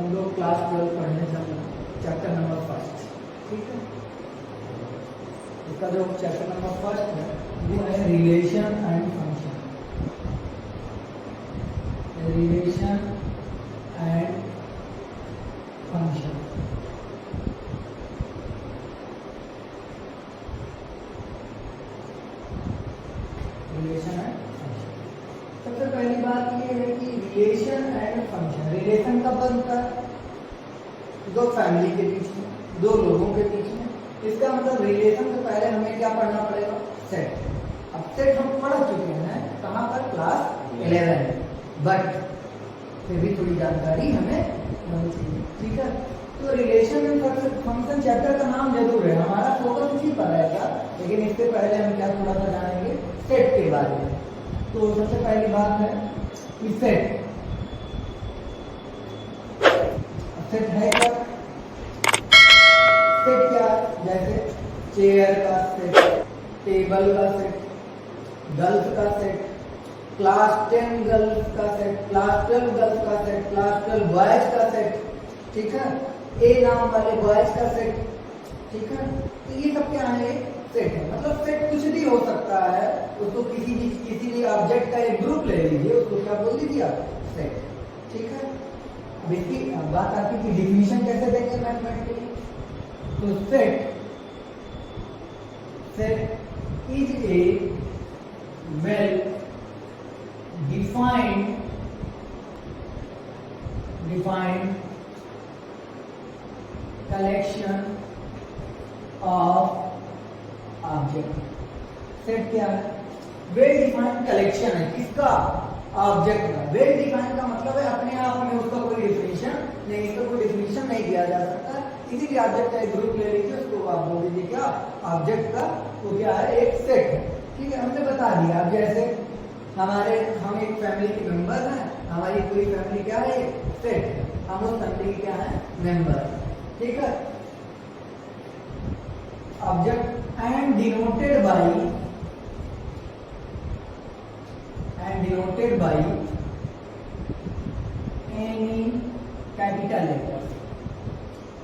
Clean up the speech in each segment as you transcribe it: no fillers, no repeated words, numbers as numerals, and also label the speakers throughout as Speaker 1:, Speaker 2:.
Speaker 1: हम लोग क्लास 12 पढ़ने चल चैप्टर नंबर 1। ठीक है, इसका जो चैप्टर नंबर 1 है वो है relation and function. Relation and function. Relation and function. सबसे पहली बात ये है कि रिलेशन एंड फंक्शन, रिलेशन कब बनता है? दो फैमिली के बीच में, दो लोगों के बीच में। इसका मतलब रिलेशन से पहले हमें क्या पढ़ना पड़ेगा? सेट। अब सेट हम पढ़ चुके हैं कहाँ पर? क्लास 11। बट फिर भी थोड़ी जानकारी हमें होनी चाहिए। ठीक है, तो रिलेशन एंड फंक्शन चैप्टर का नाम जरूर है, हमारा फोकस इसी पर रहेगा, लेकिन इससे पहले हम क्या थोड़ा सा जानेंगे सेट के बारे में। तो सबसे पहली बात है कि सेट है क्या? सेट क्या है? जैसे चेयर का सेट, टेबल का सेट, गर्ल्स का सेट, क्लास 10 गर्ल्स का सेट, क्लास 12 गर्ल्स का सेट, क्लास 12 बॉयज का सेट। ठीक है, ए नाम वाले बॉयज का सेट। ठीक है, तो ये सब क्या है? सेट है। मतलब सेट कुछ भी हो सकता है, उसको किसी भी ऑब्जेक्ट का एक ग्रुप ले लीजिए, उसको क्या बोल दीजिए आप? सेट। ठीक है, अब इसकी बात आती है कि डिफिनीशन कैसे देंगे मैथमेटिकली। तो set is a well defined collection of object. Set क्या है? वेल डिफाइंड कलेक्शन है। किसका? ऑब्जेक्ट का। वेल डिफाइंड का मतलब है अपने आप में उसका कोई डिफिनीशन नहीं, इसका कोई डिफिनीशन नहीं दिया जा सकता। इसीलिए ऑब्जेक्ट का एक ग्रुप ले लीजिए, उसको आप बोल दीजिए क्या? ऑब्जेक्ट का वो क्या है? एक सेट है। ठीक है, हमने बता दिया। अब जैसे हम एक फैमिली के मेंबर हैं, हमारी पूरी फैमिली क्या है? सेट है, हम उस फैमिली के क्या है? मेंबर। ठीक है, object and denoted by any capital letter।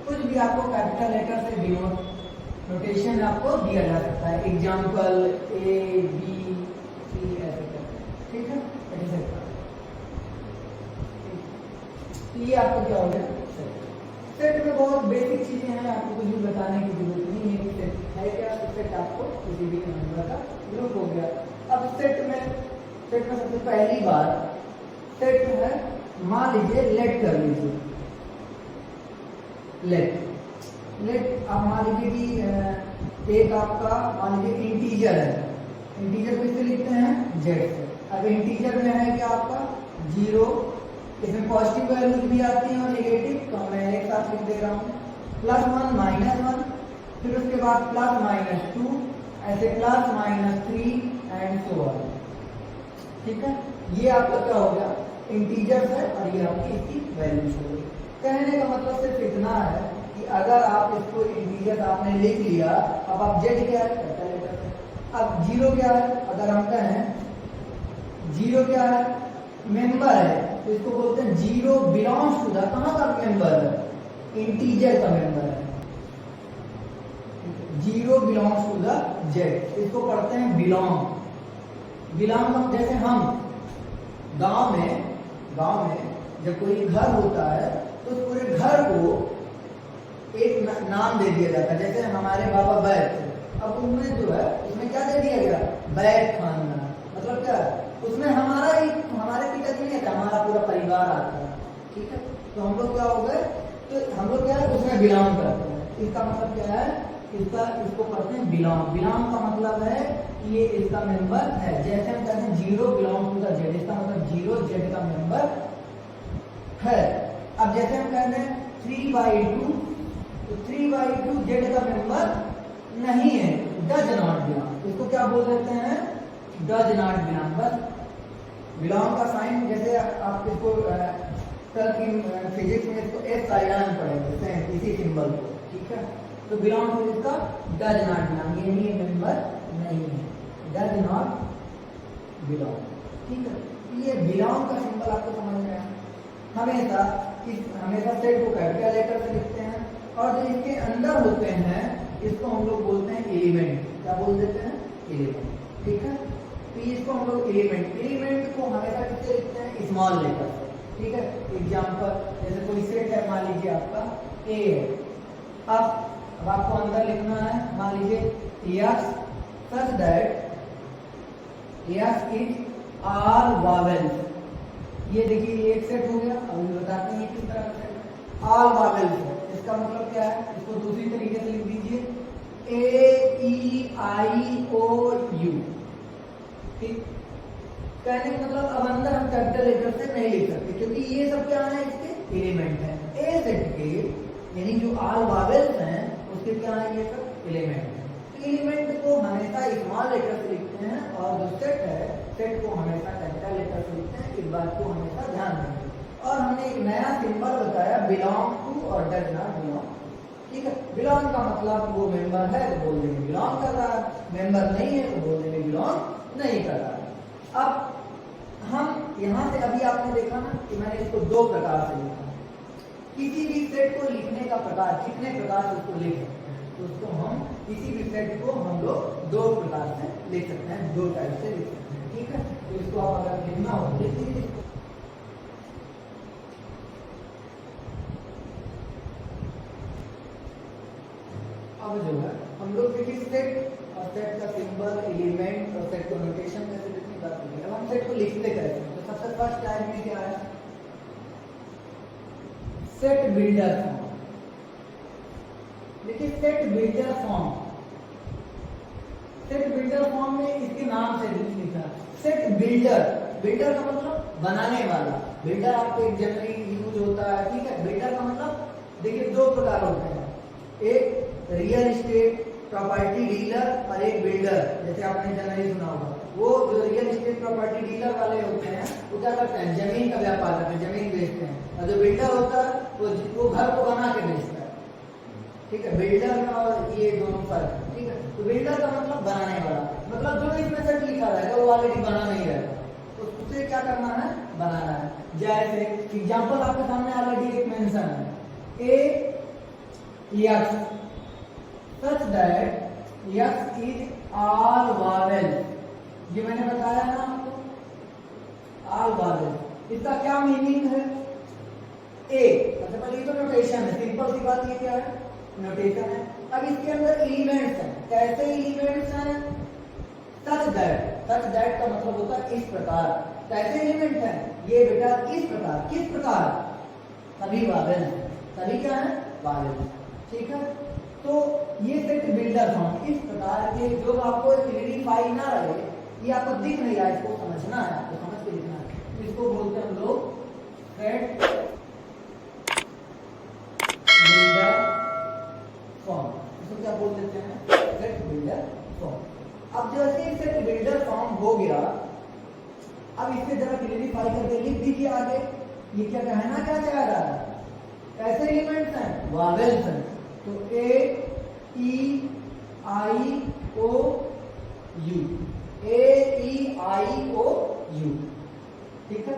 Speaker 1: कुछ भी आपको कैपिटल लेटर से नोटेशन आपको दिया जा सकता है। एग्जाम्पल A B C ऐसे। ठीक है, ऐसे ये आपको क्या हो गया? सेट में बहुत बेसिक चीजें हैं, आपको कुछ भी बताने की जरूरत नहीं है कि सेट है क्या। सेट आपको किसी भी नंबर का ग्रुप हो गया। अब सेट में सबसे पहली बात सेट है, मान लीजिए लेट कर लीजिए, लेट आप मान लीजिए कि एक आपका मान लीजिए इंटीजर है। इंटीजर किससे लिखते हैं? जेड से। अब इंटीजर में है क्या आपका? 0, इसमें पॉजिटिव वैल्यूज भी आती हैं और नेगेटिव, तो मैं एक साथ लिख दे रहा हूँ। +1 -1, फिर उसके बाद +-2, ऐसे +-3 एंड सो ऑन। ठीक है, ये आपका क्या हो गया? इंटीजर्स है और ये आपकी इसकी वैल्यूज हो गई। कहने का मतलब सिर्फ इतना है कि अगर आप इसको इंटीजर आपने लिख लिया, अब आप जेड क्या है? अब 0 क्या है? अगर हम कहें 0 क्या है? मेंबर है, तो इसको बोलते हैं 0 बिलोंग्स टू द, कहां का मेंबर है? इंटीजर का मेंबर है। 0 बिलोंग्स टू द जेड, इसको पढ़ते हैं बिलोंग। बिलोंग जैसे हम गांव में जब कोई घर होता है तो उस पूरे घर को एक नाम दे दिया जाता है। जैसे हमारे बाबा बैठ थे, अब उनमें जो है उसमें क्या दे दिया गया? बैठ खानदान। मतलब क्या? उसमें हमारे पिताजी नहीं था, हमारा पूरा परिवार आता है। ठीक है, तो हम लोग क्या हो गए? तो हम लोग क्या है? उसमें बिलोंग करते हैं। इसका मतलब क्या है? इसको पढ़ते हैं बिलोंग। बिलोंग का मतलब है कि ये इसका मेंबर है। जैसे हम कहते हैं 0 बिलोंग टू द जेड, इसका मतलब 0 जेड का मेंबर है। अब जैसे हम कहते हैं 3/2, तो 3/2 जेड का मेंबर नहीं है, डज नॉट बिलोंग। इसको क्या बोल देते हैं? Does not belong. बस बिलोंग का साइन, जैसे आप इसको कल की फिजिक्स में इसको एस साइन पढ़ेंगे, इसी सिंबल को। ठीक है, तो बिलोंग टू इसका डज नॉट बिलोंग, ये नहीं मेंबर नहीं है, डज नॉट बिलोंग। ठीक है, ये बिलोंग का सिंबल आपको समझ में आया। हमेशा इस हमेशा सेट को कैपिटल लेटर से लिखते हैं, और जो इसके अंदर होते हैं इसको हम लोग बोलते हैं एलिमेंट। क्या बोल देते हैं? एलिमेंट। ठीक है, तो इसको हम लोग एलिमेंट को हमेशा किससे लिखते हैं? स्मॉल लेटर से। ठीक है, एग्जांपल जैसे कोई सेट है, मान लीजिए आपका ए है, अब आपको अंदर लिखना है, मान लीजिए yes such that yes is all vowels. ये देखिए ये एक सेट हो गया। अब बताते हैं किस तरह का सेट है। ऑल वावेल्स है, इसका मतलब क्या है? इसको दूसरी तरीके से लिख दीजिए ए ई आई ओ यू। ठीक, कहने का मतलब अब अंदर हम कैपिटल लेटर से नहीं लिख सकते, क्योंकि ये सब क्या है? इसके एलिमेंट है। ए सेट के यानी जो ऑल वावेल्स हैं उसके क्या है? ये सब एलिमेंट है। एलिमेंट को हमेशा स्मॉल लेटर से लिखते हैं, और जो सेट है सेट को हमेशा कैपिटल लेटर से लिखते हैं। इस बात को हमेशा ध्यान देंगे। और हमने एक नया सिंबल बताया, बिलोंग टू और डज नॉट बिलोंग। ठीक है, बिलोंग का मतलब वो मेंबर है तो बोल देंगे बिलोंग कर रहा है, मेंबर नहीं है तो बोल देंगे बिलोंग नहीं कर रहा है। अब हम यहाँ से अभी आपने देखा ना कि मैंने इसको दो प्रकार से लिखा। किसी भी सेट को लिखने का प्रकार, कितने प्रकार से उसको लिख सकते हैं, तो उसको हम किसी भी सेट को हम लोग दो प्रकार से लिख सकते हैं, दो टाइप से लिख सकते हैं। ठीक है, तो इसको आप अगर लिखना हो लिख लीजिए। अब जो है हम लोग देखिए सेट और सेट का सिंबल, एलिमेंट और सेट को नोटेशन कैसे लिखने बात करेंगे। अब हम सेट को लिखते कैसे? तो सबसे फर्स्ट टाइप में क्या है? Set builder form. देखिए set builder form, set builder form में इसके नाम से लिखा सेट बिल्डर। बिल्डर का मतलब बनाने वाला। बिल्डर आपको एक जनरली यूज होता है। ठीक है, बिल्डर का मतलब देखिए दो प्रकार होते हैं, एक रियल एस्टेट प्रॉपर्टी डीलर और एक बिल्डर। जैसे आपने जनरली सुना होगा, वो जो रियल एस्टेट प्रॉपर्टी डीलर वाले होते हैं वो क्या करते हैं? जमीन का व्यापार करते हैं, जमीन बेचते हैं। और जो बिल्डर होता है वो घर को बना के बेचता है। ठीक है, बिल्डर का और ये दोनों फर्क है। ठीक है, तो बिल्डर का मतलब बनाने वाला, मतलब जो इसमें सेट लिखा रहेगा वो ऑलरेडी बना नहीं रहेगा, तो उससे क्या करना है? बनाना है। जैसे एग्जांपल आपके सामने ऑलरेडी एक मेंशन है, A yes such that yes is all vowels. ये मैंने बताया ना आपको, ऑल वावेल्स। इसका क्या मीनिंग है? ए सबसे पहले ये तो नोटेशन है, सिंपल सी बात। ये क्या है? नोटेशन है। अब इसके अंदर एलिमेंट्स हैं। कैसे एलिमेंट्स हैं? Such that. सच दैट का मतलब होता है इस प्रकार। कैसे एलिमेंट है? ये बेटा इस प्रकार। किस प्रकार? सभी वावेल्स, सभी क्या है? वावेल्स। ठीक है, तो ये सेट बिल्डर फॉर्म इस प्रकार के, जो आपको क्लियरिफाई ना रहे, ये आपको दिख नहीं रहा है, इसको समझना है, आपको समझ के लिखना है। तो इसको बोलते हैं हम लोग सेट बिल्डर फॉर्म। इसको क्या बोल देते हैं? Set builder form. अब जैसे सेट बिल्डर फॉर्म हो गया, अब इससे जरा क्लियरिफाई करके लिख दीजिए आगे। ये क्या कहना क्या चाह रहा है? कैसे एलिमेंट्स हैं? वावेल्स हैं। तो ए ई आई ओ you, A E I O you. ठीक है,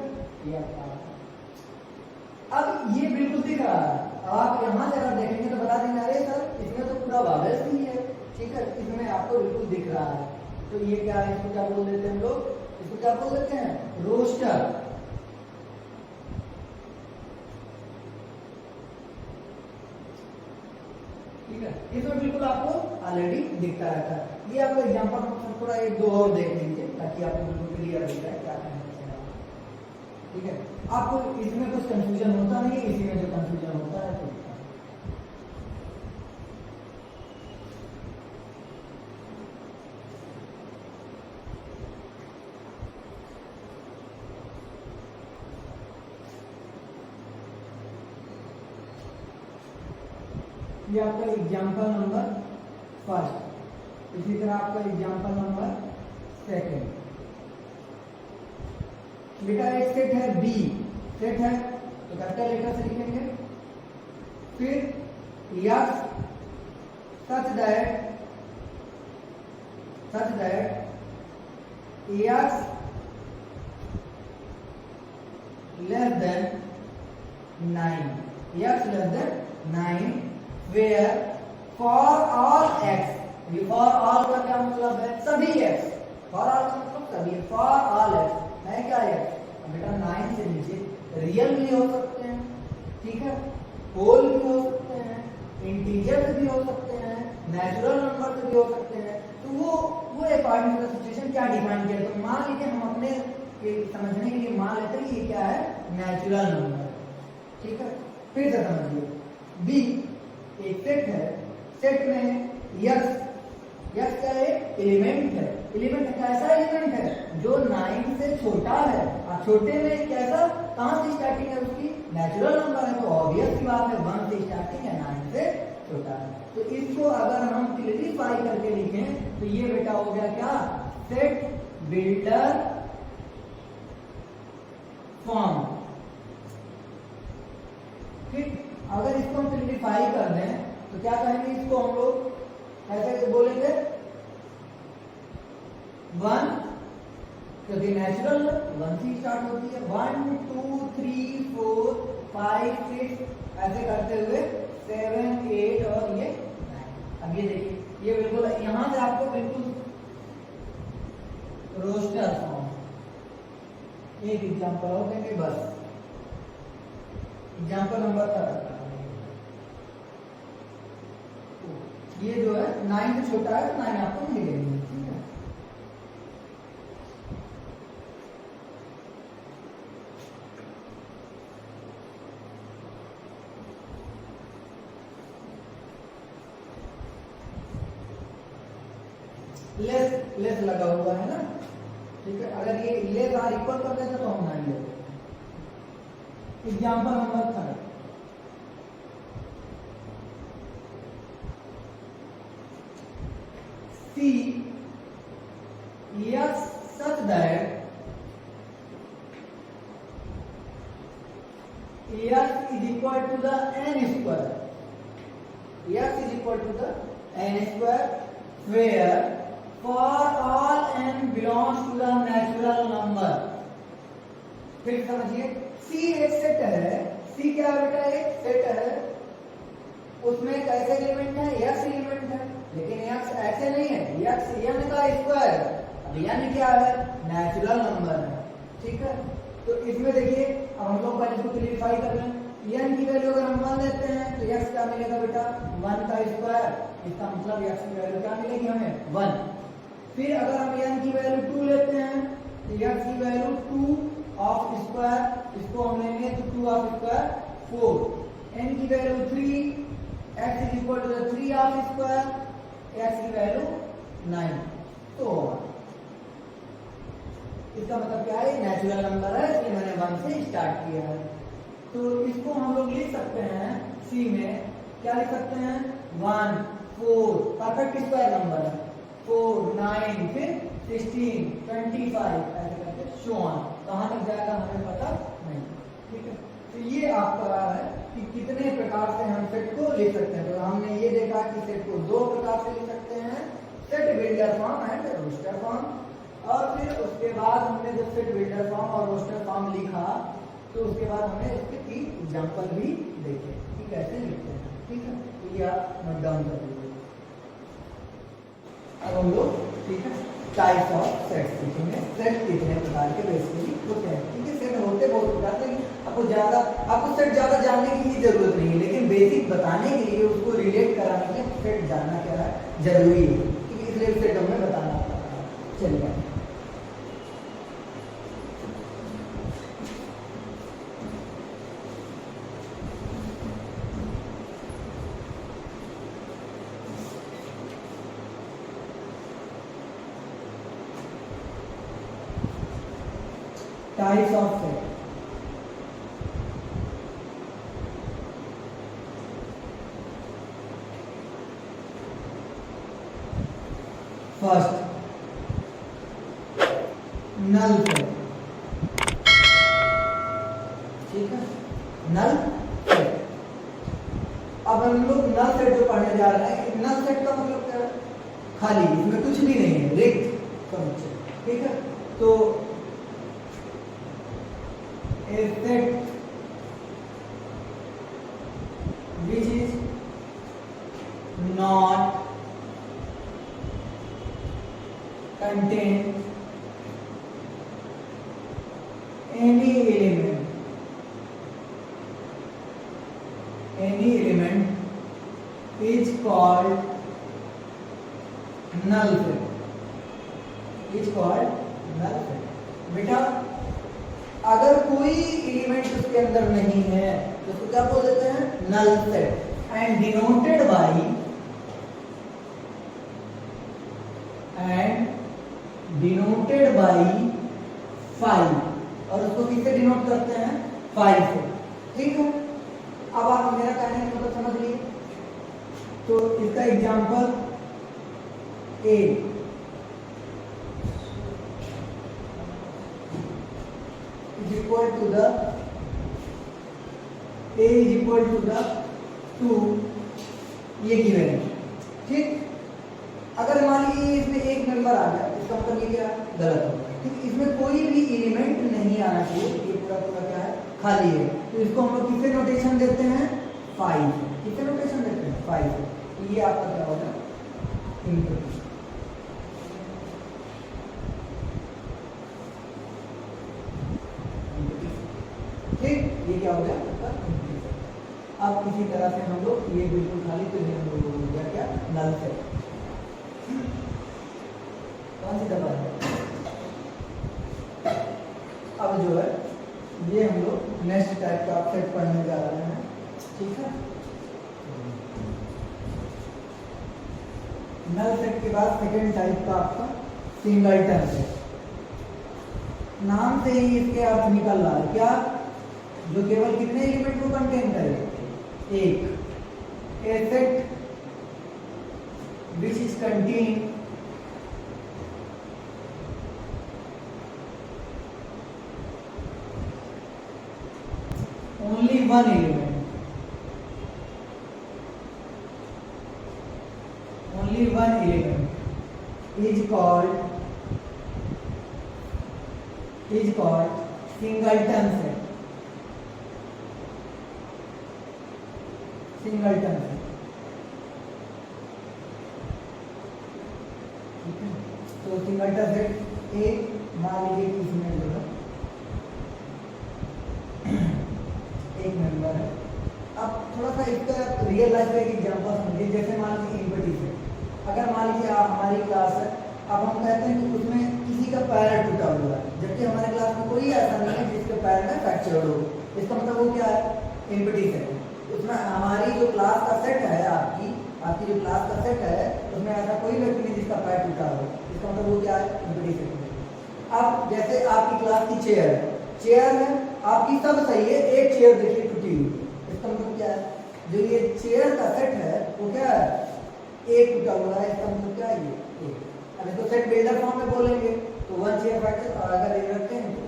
Speaker 1: अब ये बिल्कुल दिख रहा है। आप यहां जरा देखेंगे तो बता देंगे अरे सर इसमें तो पूरा वावेल्स ही है। ठीक है, इसमें आपको बिल्कुल दिख रहा है। तो ये क्या है? इसको क्या बोल देते हैं हम लोग? इसको क्या बोल देते हैं? रोस्टर। ठीक है, इसमें बिल्कुल आपको ऑलरेडी दिखता रहता है। ये आपको एग्जांपल थोड़ा एक दो और देख लीजिए ताकि आपको बिल्कुल क्लियर हो जाए क्या कहना चाह रहा है। ठीक है, आपको इसमें कुछ कंफ्यूजन होता नहीं है, इसी में जो कंफ्यूजन होता है तो ये आपका एग्जाम्पल नंबर फर्स्ट। इसी तरह आपका एग्जाम्पल नंबर सेकंड। बेटा एक सेट है बी, सेट है तो कैपिटल लेटर से लिखेंगे। फिर yes such that yes less than, yes is all vowels. Yes such that yes less than, yes is all vowels. ठीक है, 9, x less than 9 where for all x, ये for all का क्या मतलब है? सभी x, for all का मतलब सभी, for all x है क्या x? बेटा 9 से नीचे रियल भी हो सकते हैं, ठीक है, होल भी हो सकते हैं, इंटीजर भी हो सकते हैं, नेचुरल नंबर से भी हो सकते हैं। तो वो अकॉर्डिंग टू द सिचुएशन क्या डिफाइन किया, तो मान लीजिए हम अपने समझने के लिए मान लेते हैं कि ये क्या है? नेचुरल नंबर, ठीक है। फिर से समझिए, बी एक सेट है, सेट में यक्स क्या है? एलिमेंट है। एलिमेंट कैसा एलिमेंट है? जो 9 से छोटा है। और छोटे में कैसा, कहां से स्टार्टिंग है उसकी? नेचुरल नंबर है, तो ऑब्वियस सी बात है 1 से स्टार्टिंग है, 9 से छोटा है। तो इसको अगर हम क्लियरिफाई करके लिखें तो ये बेटा हो गया क्या? Set builder form. ठीक, अगर इसको हम क्लियरिफाई कर दें तो क्या कहेंगे इसको हम लोग? ऐसे बोलेंगे 1, क्योंकि नेचुरल 1 से स्टार्ट होती है, 1 2 3 4 5 6 ऐसे करते हुए 7 8 और ये 9। अब ये देखिए, ये बिल्कुल यहां से आपको बिल्कुल रोस्टर फॉर्म, एक एग्जांपल और देंगे बस, एग्जांपल नंबर का ये जो है 9 से छोटा है, 9 आपको नहीं लेंगे, ठीक है। लेस लगा हुआ है ना, ठीक है। अगर ये लेस आर इक्वल कर देते तो हम 9 लेते। Example number 3, C x such that x is equal to the n square, x is equal to the n square where for all n belongs to the natural number। फिर समझिए, C एक set है, C क्या बेटा? एक set है, उसमें कैसे एलिमेंट है? x एलिमेंट है, लेकिन x ऐसे नहीं है, x n का स्क्वायर है। अब n क्या है? नेचुरल नंबर है, ठीक है। तो इसमें देखिए, अब हम लोग पहले इसको क्लियरिफाई कर लें। n की वैल्यू अगर हम 1 लेते हैं तो x क्या मिलेगा बेटा? 1 का स्क्वायर, इसका मतलब x की वैल्यू क्या मिलेगी हमें? 1। फिर अगर हम n की वैल्यू 2 लेते हैं तो x की वैल्यू 2 ऑफ स्क्वायर, इसको हम लेंगे तो 2 ऑफ स्क्वायर 4। n की value 3, x is equal to 3 of square, x की वैल्यू 9। तो इसका मतलब क्या है? नेचुरल नंबर है, इसलिए मैंने 1 से स्टार्ट किया है। तो इसको हम लोग लिख सकते हैं, C में क्या लिख सकते हैं? 1 4 परफेक्ट स्क्वायर नंबर है, 4 9 फिर 16 25 ऐसे करके शो ऑन। कहां तक जाएगा हमें पता नहीं, ठीक है। तो ये आपका है कि कितने प्रकार से हम सेट को लिख सकते हैं। तो हमने ये देखा कि सेट को 2 प्रकार से लिख सकते हैं, set builder form and roster form. और फिर उसके बाद हमने जब सेट बिल्डर फॉर्म और रोस्टर फॉर्म लिखा तो उसके बाद हमने इसके 3 एग्जांपल भी देखे कि कैसे लिखते हैं, ठीक है। तो ये आप नोट डाउन कर लीजिए। अब हम लोग, ठीक है, टाइप्स ऑफ सेट्स लिखेंगे। सेट कितने प्रकार के बेसिकली होते हैं, ठीक है। सेट होते बहुत प्रकार के, आपको सेट ज्यादा जानने की जरूरत नहीं है, लेकिन बेसिक बताने के लिए, उसको रिलेट कराने के लिए सेट जानना क्या है जरूरी है, ठीक है। इसलिए सेट हमें बताना पड़ता है। चलिए, types of set. First, null set, ठीक है, नल सेट। अब हम लोग नल सेट जो पढ़ने जा रहे हैं, नल सेट का मतलब क्या है? खाली, इसमें कुछ भी नहीं है, रिक्त समुच्चय, ठीक है। तो a set which is not contain any element is called null set. बेटा अगर कोई एलिमेंट उसके अंदर नहीं है तो उसको क्या बोल देते हैं? Null set. And denoted by 5. और उसको किससे डिनोट करते हैं? 5 से. ठीक है. अब आप मेरा कहने का मतलब समझ लिए. तो इसका example A is equal to the a is equal to the 2 ये गिवन है. ठीक. अगर मान लीजिए इसमें एक नंबर आ गया इसका मतलब ये क्या गलत होगा. ठीक. इसमें कोई भी एलिमेंट नहीं आना चाहिए. ये पूरा क्या है? खाली है. तो इसको हम लोग किससे नोटेशन देते हैं? 5. किससे नोटेशन देते हैं? 5. तो ये आपका क्या होगा? इनपुट. ठीक. ये क्या हो गया? अब इसी तरह से हम लोग ये बिल्कुल खाली तो ये हम लोग हो गया क्या? Null set. कौन सी दफा है? अब जो है ये हम लोग नेक्स्ट टाइप का सेट पढ़ने जा रहे हैं. ठीक है. नल सेट के बाद सेकेंड टाइप का आपका सिंगलटन सेट. नाम से ही इसके अर्थ निकल रहा है क्या? जो केवल कितने एलिमेंट को कंटेन करे? एक. A set which is contain only one element. Only one element is called singleton set. Singleton set. तो सिंगलटन सेट एक मान लीजिए कि इसमें जो है एक मेंबर है. अब थोड़ा सा इसका रियल लाइफ का एक एग्जांपल समझिए. जैसे मान लीजिए इम्पटी सेट. अगर मान लीजिए आप हमारी क्लास है. अब हम कहते हैं कि उसमें किसी का पैर टूटा हुआ है जबकि हमारे क्लास में कोई ऐसा नहीं है जिसके पैर में फ्रैक्चर हो. इसका मतलब वो क्या है? Empty set. उसमें हमारी जो क्लास का सेट है आपकी जो क्लास का सेट है उसमें ऐसा कोई व्यक्ति नहीं जिसका पैर टूटा हो. इसका मतलब वो क्या है? Empty set. अब जैसे आपकी क्लास की चेयर है आपकी सब सही है. एक चेयर देखिए टूटी हुई. इसका मतलब क्या है? जो ये चेयर का सेट है वो क्या है? एक टूटा हुआ है. इसका मतलब क्या है? ये एक. अब इसको सेट बिल्डर फॉर्म में बोलेंगे तो वन चेयर फ्रैक्चर. और अगर ये रखते हैं तो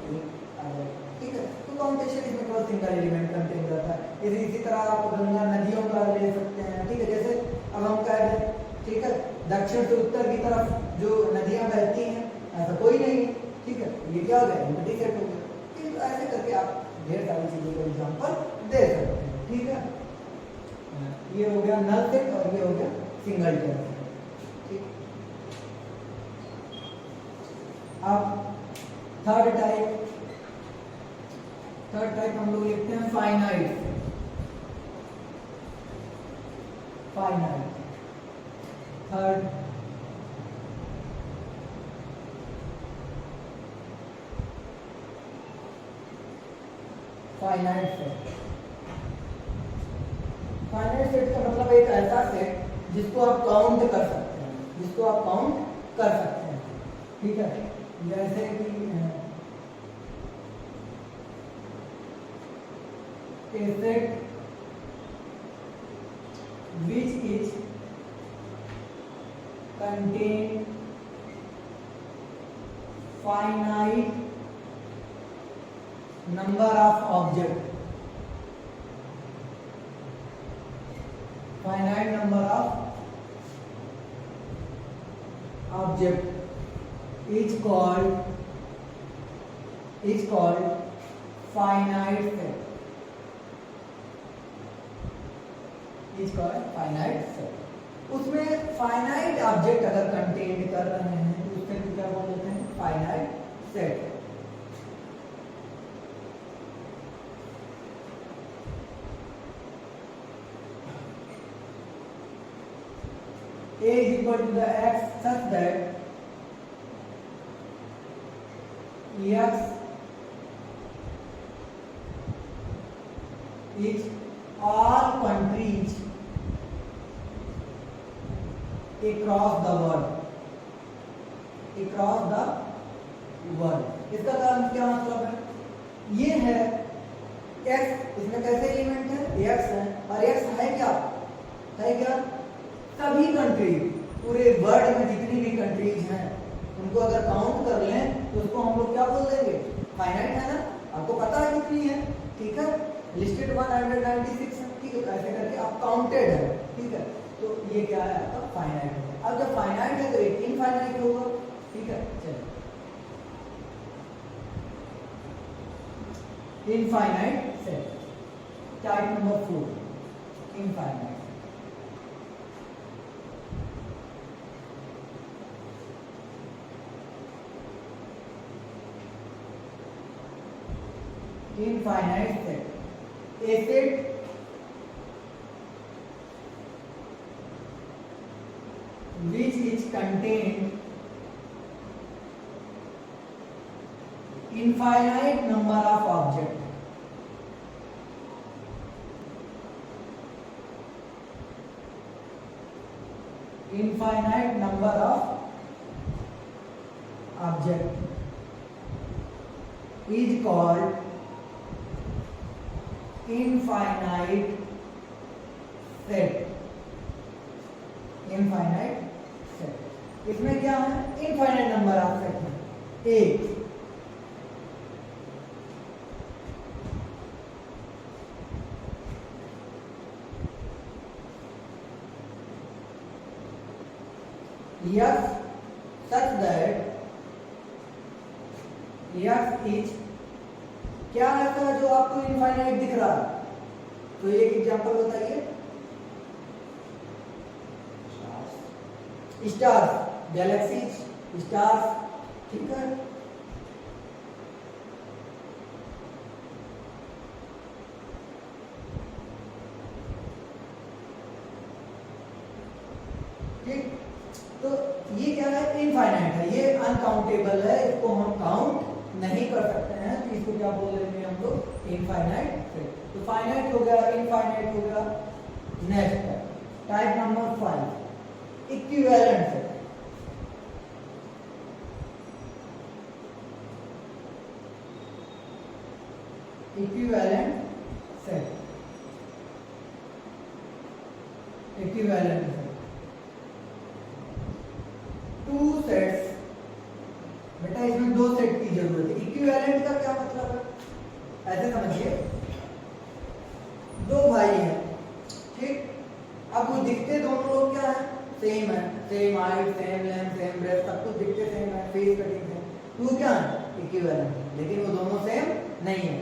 Speaker 1: आ जाएगा. ठीक है. तो काउंटेशन इसमें केवल सिंगल एलिमेंट कंटेन करता है. इसी तरह आप गंगा नदियों का ले सकते हैं. ठीक है. जैसे अब हम कह रहे हैं ठीक है दक्षिण से उत्तर की तरफ जो नदियां बहती हैं ऐसा कोई नहीं है. ठीक है. ये क्या हो गया? इम्पटी सेट हो गया. ऐसे करके आप ढेर सारी चीजों का एग्जांपल दे सकते हैं. ठीक है. ये हो गया नल सेट और ये हो गया सिंगलटन. ठीक. अब थर्ड टाइप हम लोग लिखते हैं finite. Third finite set. Finite set का मतलब एक ऐसा सेट जिसको आप काउंट कर सकते हैं. ठीक है. जैसे कि a set which is contain finite number of object. Finite number of object is called finite set. Is called finite set. उसमें फाइनाइट ऑब्जेक्ट अगर कंटेन कर रहे हैं तो उसमें क्या बोल देते हैं, finite set. A is equal to the x such that x is all countries across the world, across the world। इसका क्या मतलब है, ये है x, इसमें कैसे एलिमेंट है, x है, और x है क्या, है क्या, सभी कंट्री, पूरे वर्ल्ड में जितनी भी कंट्रीज हैं उनको अगर काउंट कर लें तो उसको हम लोग क्या बोल देंगे, फाइनाइट है ना, आपको पता है कितनी है, ठीक है, लिस्टेड 196 है, ठीक है, ऐसे करके आप काउंटेड है, ठीक है, तो ये क्या है आपका फाइनाइट है। अब जब फाइनाइट है तो एक इनफाइनाइट होगा, ठीक है, चलिए infinite set, type number 4 infinite. Infinite set, a set which is contained infinite number of objects, infinite number of objects is called infinite set. Infinite set, इसमें क्या है, इनफाइनाइट नंबर ऑफ सेट है, एक, yes such that yes is, क्या ऐसा है जो आपको इनफाइनाइट दिख रहा है, तो एक एग्जांपल बताइए, स्टार्स, गैलेक्सीज, स्टार्स, ठीक है, ठीक, तो ये क्या है, इनफाइनाइट है, ये अनकाउंटेबल है, इसको हम काउंट नहीं कर सकते हैं, तो इसको क्या बोल देंगे हम लोग, इनफाइनाइट सेट। तो फाइनाइट हो गया, इनफाइनाइट हो गया। Next type number 5 equivalent set. Equivalent set, equivalent set, two sets, बेटा इसमें दो सेट की जरूरत है। इक्विवेलेंट का क्या मतलब है, ऐसे समझिए, दो भाई हैं, ठीक, अब वो दिखते दोनों लोग क्या है, सेम है, same height, same length, same breadth, सब कुछ दिखते सेम है, फेस कटिंग सेम, तो क्या है, इक्विवेलेंट, लेकिन वो दोनों सेम नहीं है,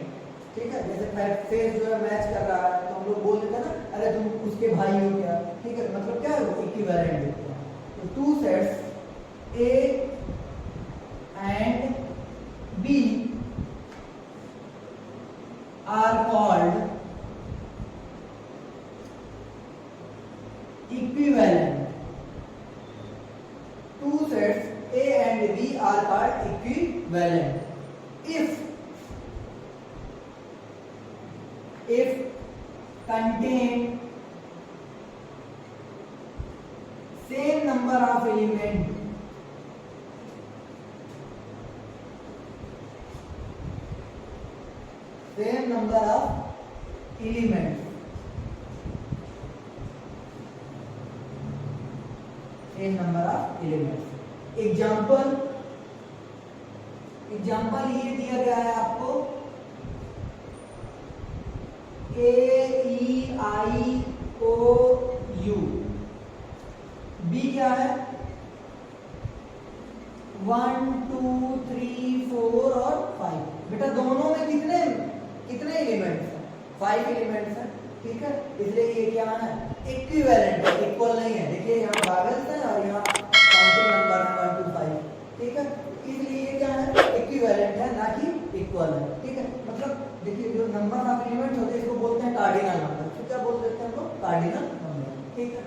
Speaker 1: ठीक है, जैसे फेस जो है मैच कर रहा है तो हम लोग बोल देते हैं ना, अरे तुम उसके भाई हो क्या, ठीक है, मतलब क्या है, वो इक्विवेलेंट दिखते हैं। तो two sets A and B are called equivalent. Two sets A and B are called equivalent if contain same number of elements, same number of elements, same number of elements। Example ये दिया गया है आपको, AEIOU, B क्या है, 1 2 3 4 और 5। बेटा दोनों में कितने एलिमेंट्स हैं, 5 एलिमेंट्स हैं, ठीक है, इसलिए ये क्या है, इक्विवेलेंट है, इक्वल नहीं है। देखिए यहाँ वावेल्स है और यहाँ काउंटिंग नंबर है 1 to 5, ठीक है, इसलिए ये क्या है, इक्विवेलेंट है ना कि इक्वल है, ठीक है। मतलब देखिए जो नंबर ऑफ एलिमेंट्स होते हैं इसको बोलते हैं कार्डिनल नंबर, तो क्या बोल देते हैं हमको, कार्डिनल नंबर, ठीक है।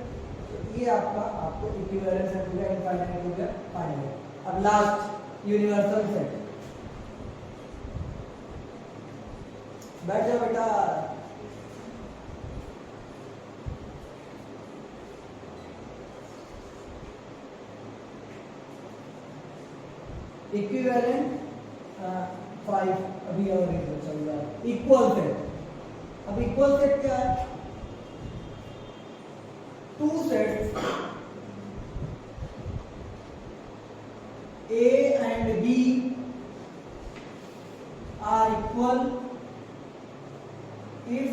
Speaker 1: तो ये आपको इक्विवेलेंट सेट हो गया, इनफाइनाइट हो गया, फाइनाइट। अब लास्ट यूनिवर्सल सेट, बैठ जाओ बेटा। इक्विवेलेंट 5 अभी और एक चल रहा है, इक्वल सेट। अब इक्वल सेट क्या है, two sets A and B are equal if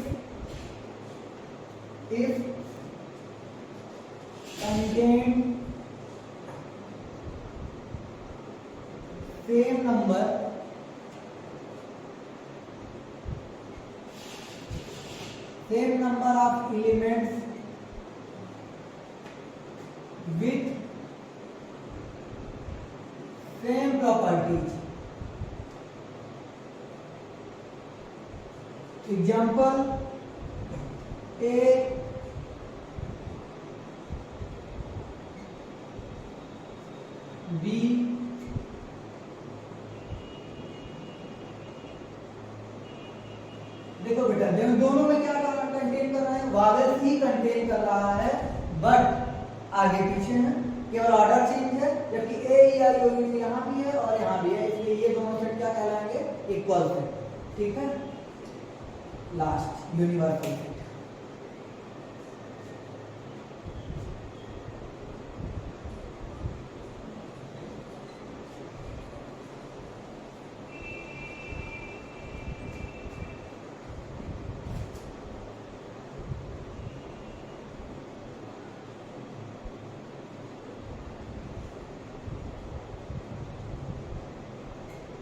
Speaker 1: contain same number of elements with same properties. Example, A B देखो बेटा, दोनों में क्या कंटेन कर रहा है, वावेल्स ही कंटेन कर रहा है, बट आगे पीछे है, केवल ऑर्डर चेंज है, जबकि ए ई आई ओ यू यहाँ भी है और यहाँ भी है, इसलिए ये दोनों सेट क्या कहलाएंगे, इक्वल सेट, ठीक है। Last universal set,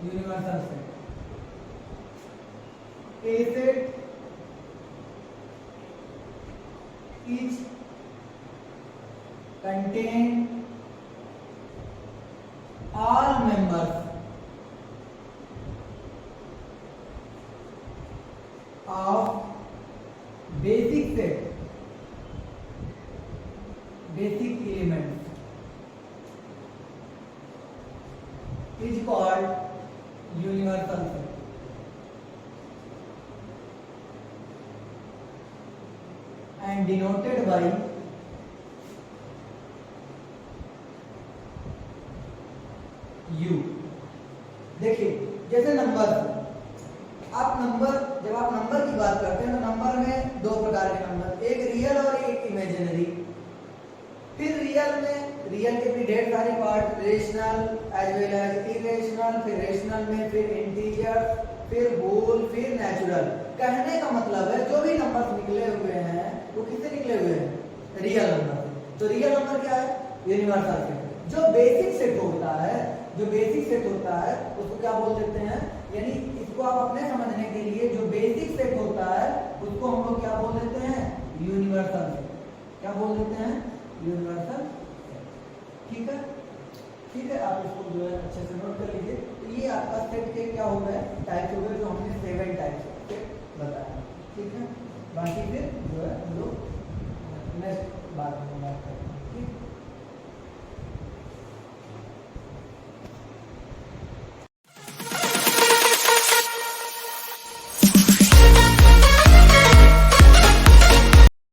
Speaker 1: universal set, A set is contain all members of basic set, basic elements is called universal set. And denoted by U। देखिए जैसे नंबर, आप नंबर, जब आप नंबर की बात करते हैं तो नंबर में दो प्रकार के नंबर, एक रियल और एक इमेजिनरी। फिर रियल के भी ढेर सारे part, rational as well as irrational, फिर रेशनल में फिर इंटीजर, फिर होल, फिर नेचुरल। कहने का मतलब है जो भी नंबर निकले हुए हैं वो किससे निकले हुए हैं, रियल नंबर। तो रियल नंबर क्या है, यूनिवर्सल सेट। जो बेसिक सेट होता है, जो बेसिक सेट होता है उसको क्या बोल देते हैं, यानी इसको आप अपने समझने के लिए जो बेसिक सेट होता है उसको हम लोग क्या बोल देते हैं, यूनिवर्सल सेट। क्या बोल देते हैं, यूनिवर्सल सेट, ठीक है। ठीक है, आप इसको जो है अच्छे से नोट कर लीजिए। तो ये आपका सेट के क्या हो गए, टाइप्स हो गए, जो हमने 7 टाइप्स बताया, ठीक है। बाकी फिर जो है हम लोग